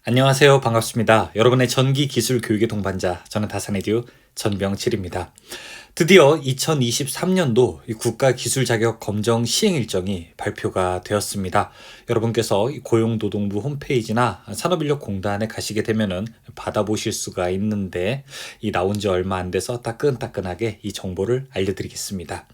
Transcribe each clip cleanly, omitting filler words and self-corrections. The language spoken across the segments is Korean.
안녕하세요. 반갑습니다. 여러분의 전기 기술 교육의 동반자, 저는 다산에듀 전병칠입니다. 드디어 2023년도 국가 기술 자격 검정 시행 일정이 발표가 되었습니다. 여러분께서 고용노동부 홈페이지나 산업인력공단에 가시게 되면은 받아보실 수가 있는데, 이 나온 지 얼마 안 돼서 따끈따끈하게 이 정보를 알려드리겠습니다.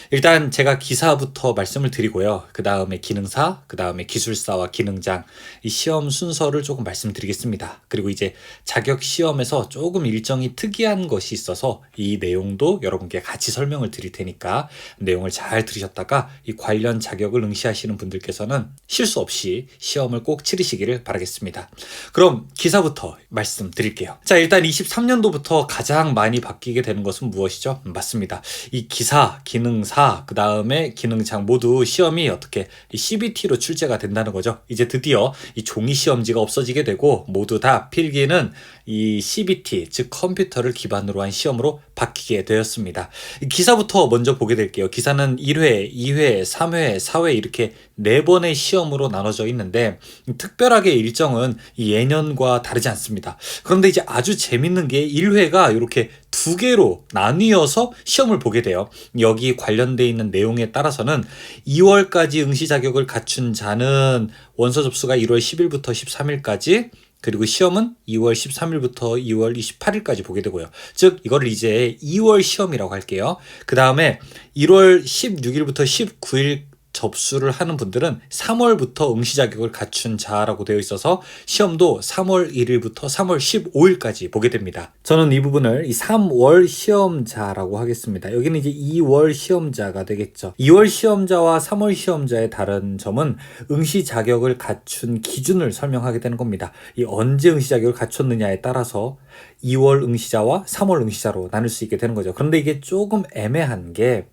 일단 제가 기사부터 말씀을 드리고요. 그 다음에 기능사, 그 다음에 기술사와 기능장, 이 시험 순서를 조금 말씀드리겠습니다. 그리고 이제 자격 시험에서 조금 일정이 특이한 것이 있어서 이 내용도 여러분께 같이 설명을 드릴 테니까 내용을 잘 들으셨다가 이 관련 자격을 응시하시는 분들께서는 실수 없이 시험을 꼭 치르시기를 바라겠습니다. 그럼 기사부터 말씀드릴게요. 자, 일단 23년도부터 가장 많이 바뀌게 되는 것은 무엇이죠? 맞습니다. 이 기사, 기능사, 그 다음에 기능장 모두 시험이 어떻게 CBT로 출제가 된다는 거죠. 이제 드디어 이 종이 시험지가 없어지게 되고 모두 다 필기는 이 CBT, 즉 컴퓨터를 기반으로 한 시험으로 바뀌게 되었습니다. 기사부터 먼저 보게 될게요. 기사는 1회, 2회, 3회, 4회 이렇게 4번의 시험으로 나눠져 있는데 특별하게 일정은 예년과 다르지 않습니다. 그런데 이제 아주 재밌는 게 1회가 이렇게 2개로 나뉘어서 시험을 보게 돼요. 여기 관련돼 있는 내용에 따라서는 2월까지 응시 자격을 갖춘 자는 원서 접수가 1월 10일부터 13일까지, 그리고 시험은 2월 13일부터 2월 28일까지 보게 되고요. 즉 이거를 이제 2월 시험이라고 할게요. 그 다음에 1월 16일부터 19일 접수를 하는 분들은 3월부터 응시 자격을 갖춘 자라고 되어 있어서 시험도 3월 1일부터 3월 15일까지 보게 됩니다. 저는 이 부분을 이 3월 시험자라고 하겠습니다. 여기는 이제 2월 시험자가 되겠죠. 2월 시험자와 3월 시험자의 다른 점은 응시 자격을 갖춘 기준을 설명하게 되는 겁니다. 이 언제 응시 자격을 갖췄느냐에 따라서 2월 응시자와 3월 응시자로 나눌 수 있게 되는 거죠. 그런데 이게 조금 애매한 게,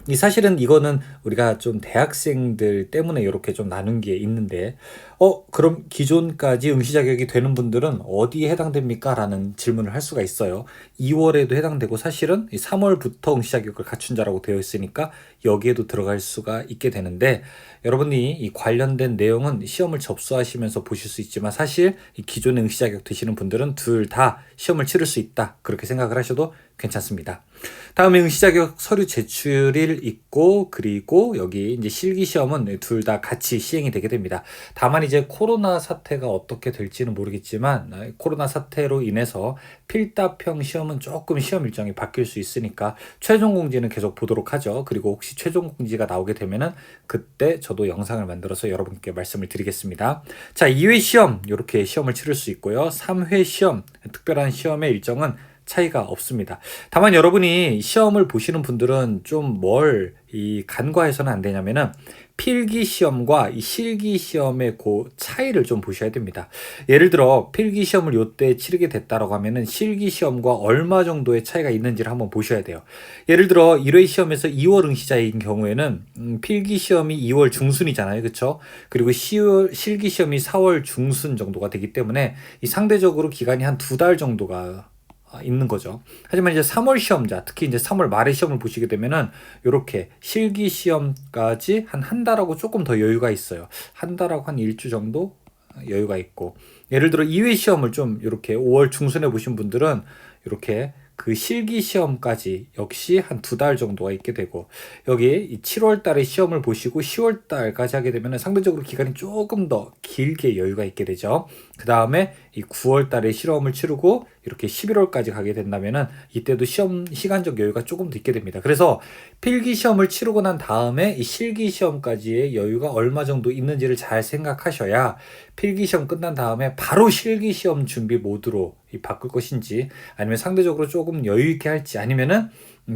이 사실은 이거는 우리가 좀 대학생들 때문에 이렇게 좀 나눈 게 있는데, 그럼 기존까지 응시 자격이 되는 분들은 어디에 해당됩니까? 라는 질문을 할 수가 있어요. 2월에도 해당되고 사실은 3월부터 응시 자격을 갖춘 자라고 되어 있으니까 여기에도 들어갈 수가 있게 되는데, 여러분이 이 관련된 내용은 시험을 접수하시면서 보실 수 있지만 사실 이 기존에 응시 자격 되시는 분들은 둘 다 시험을 치를 수 있다, 그렇게 생각을 하셔도 괜찮습니다. 다음에 응시 자격 서류 제출일 있고, 그리고 여기 이제 실기 시험은 둘 다 같이 시행이 되게 됩니다. 다만 이제 코로나 사태가 어떻게 될지는 모르겠지만 코로나 사태로 인해서 필답형 시험은 조금 시험 일정이 바뀔 수 있으니까 최종 공지는 계속 보도록 하죠. 그리고 혹시 최종 공지가 나오게 되면은 그때 저도 영상을 만들어서 여러분께 말씀을 드리겠습니다. 자, 2회 시험 이렇게 시험을 치를 수 있고요. 3회 시험, 특별한 시험의 일정은 차이가 없습니다. 다만 여러분이 시험을 보시는 분들은 좀 뭘 간과해서는 안 되냐면은 필기 시험과 이 실기 시험의 그 차이를 좀 보셔야 됩니다. 예를 들어 필기 시험을 요때 치르게 됐다라고 하면은 실기 시험과 얼마 정도의 차이가 있는지를 한번 보셔야 돼요. 예를 들어 1회 시험에서 2월 응시자인 경우에는 필기 시험이 2월 중순이잖아요. 그렇죠? 그리고 실기 시험이 4월 중순 정도가 되기 때문에 이 상대적으로 기간이 한 2달 정도가 있는 거죠. 하지만 이제 3월 시험자, 특히 이제 3월 말의 시험을 보시게 되면은 이렇게 실기 시험까지 한 달하고 조금 더 여유가 있어요. 한 달하고 한 일주 정도 여유가 있고, 예를 들어 2회 시험을 좀 이렇게 5월 중순에 보신 분들은 이렇게 그 실기 시험까지 역시 한 2달 정도가 있게 되고, 여기 7월 달에 시험을 보시고 10월 달까지 하게 되면 상대적으로 기간이 조금 더 길게 여유가 있게 되죠. 그 다음에 이 9월 달에 실험을 치르고 이렇게 11월까지 가게 된다면은 이때도 시험 시간적 여유가 조금 더 있게 됩니다. 그래서 필기 시험을 치르고 난 다음에 이 실기 시험까지의 여유가 얼마 정도 있는지를 잘 생각하셔야 필기 시험 끝난 다음에 바로 실기 시험 준비 모드로 바꿀 것인지, 아니면 상대적으로 조금 여유 있게 할지, 아니면은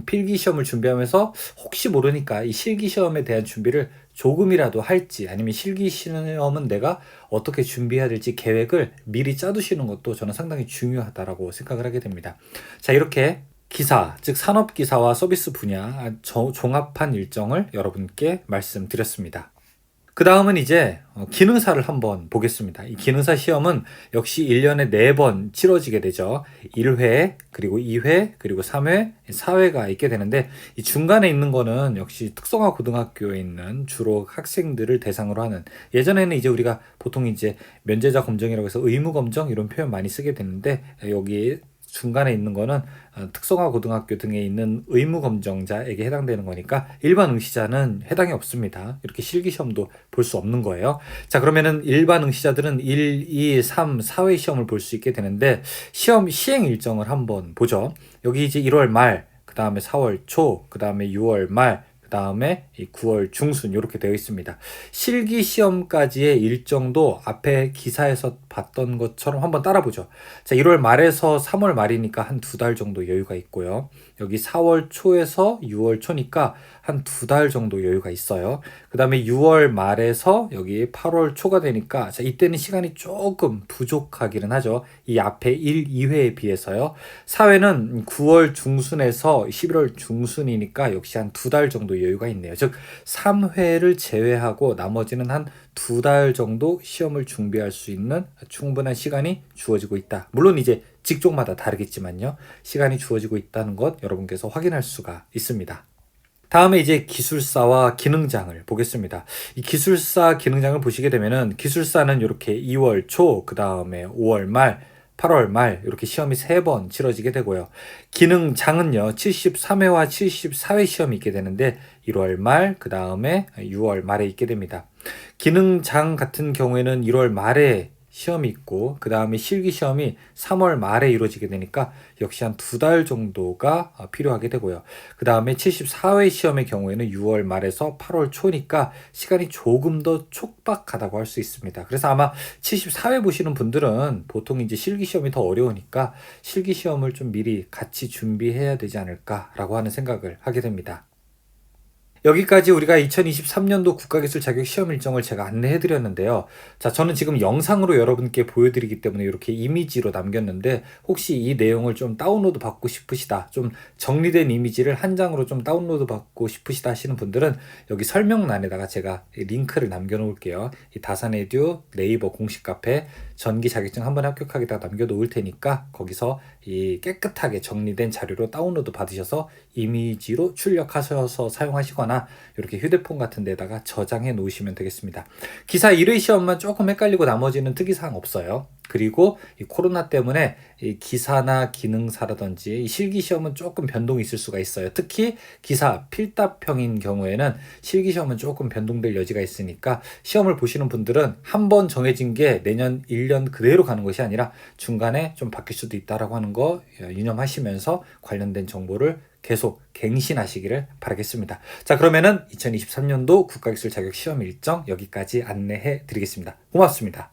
필기 시험을 준비하면서 혹시 모르니까 이 실기 시험에 대한 준비를 조금이라도 할지, 아니면 실기 시험은 내가 어떻게 준비해야 될지 계획을 미리 짜두시는 것도 저는 상당히 중요하다라고 생각을 하게 됩니다. 자, 이렇게 기사, 즉 산업기사와 서비스 분야 종합한 일정을 여러분께 말씀드렸습니다. 그 다음은 이제 기능사를 한번 보겠습니다. 이 기능사 시험은 역시 1년에 4번 치러지게 되죠. 1회, 그리고 2회, 그리고 3회, 4회가 있게 되는데 이 중간에 있는 거는 역시 특성화 고등학교에 있는 주로 학생들을 대상으로 하는, 예전에는 이제 우리가 보통 이제 면제자 검정이라고 해서 의무 검정 이런 표현 많이 쓰게 되는데, 여기 중간에 있는 거는 특성화 고등학교 등에 있는 의무 검정자에게 해당되는 거니까 일반 응시자는 해당이 없습니다. 이렇게 실기시험도 볼 수 없는 거예요. 자, 그러면은 일반 응시자들은 1, 2, 3, 4회 시험을 볼 수 있게 되는데, 시험 시행 일정을 한번 보죠. 여기 이제 1월 말, 그 다음에 4월 초, 그 다음에 6월 말, 그 다음에 9월 중순 이렇게 되어 있습니다. 실기 시험까지의 일정도 앞에 기사에서 봤던 것처럼 한번 따라보죠. 자, 1월 말에서 3월 말이니까 한 2달 정도 여유가 있고요. 여기 4월 초에서 6월 초니까 한 2달 정도 여유가 있어요. 그 다음에 6월 말에서 여기 8월 초가 되니까, 자, 이때는 시간이 조금 부족하기는 하죠. 이 앞에 1, 2회에 비해서요. 4회는 9월 중순에서 11월 중순이니까 역시 한 2달 정도 여유가 있네요. 즉 3회를 제외하고 나머지는 한 2달 정도 시험을 준비할 수 있는 충분한 시간이 주어지고 있다. 물론 이제 직종마다 다르겠지만요. 시간이 주어지고 있다는 것 여러분께서 확인할 수가 있습니다. 다음에 이제 기술사와 기능장을 보겠습니다. 이 기술사 기능장을 보시게 되면은, 기술사는 이렇게 2월 초, 그 다음에 5월 말, 8월 말 이렇게 시험이 3번 치러지게 되고요. 기능장은요 73회와 74회 시험이 있게 되는데 1월 말, 그 다음에 6월 말에 있게 됩니다. 기능장 같은 경우에는 1월 말에 시험이 있고, 그 다음에 실기 시험이 3월 말에 이루어지게 되니까 역시 한 2달 정도가 필요하게 되고요. 그 다음에 74회 시험의 경우에는 6월 말에서 8월 초니까 시간이 조금 더 촉박하다고 할 수 있습니다. 그래서 아마 74회 보시는 분들은 보통 이제 실기 시험이 더 어려우니까 실기 시험을 좀 미리 같이 준비해야 되지 않을까라고 하는 생각을 하게 됩니다. 여기까지 우리가 2023년도 국가기술 자격 시험 일정을 제가 안내해 드렸는데요. 자, 저는 지금 영상으로 여러분께 보여드리기 때문에 이렇게 이미지로 남겼는데, 혹시 이 내용을 좀 다운로드 받고 싶으시다, 좀 정리된 이미지를 한 장으로 좀 다운로드 받고 싶으시다 하시는 분들은 여기 설명란에다가 제가 링크를 남겨 놓을게요. 이 다산에듀 네이버 공식 카페 전기 자격증 한번 합격하기다 남겨 놓을 테니까 거기서 이 깨끗하게 정리된 자료로 다운로드 받으셔서 이미지로 출력하셔서 사용하시거나 이렇게 휴대폰 같은 데다가 저장해 놓으시면 되겠습니다. 기사 1회 시험만 조금 헷갈리고 나머지는 특이사항 없어요. 그리고 이 코로나 때문에 이 기사나 기능사라든지 이 실기 시험은 조금 변동이 있을 수가 있어요. 특히 기사 필답형인 경우에는 실기 시험은 조금 변동될 여지가 있으니까 시험을 보시는 분들은 한 번 정해진 게 내년 1년 그대로 가는 것이 아니라 중간에 좀 바뀔 수도 있다라고 하는 거 유념하시면서 관련된 정보를 계속 갱신하시기를 바라겠습니다. 자, 그러면은 2023년도 국가기술 자격 시험 일정 여기까지 안내해 드리겠습니다. 고맙습니다.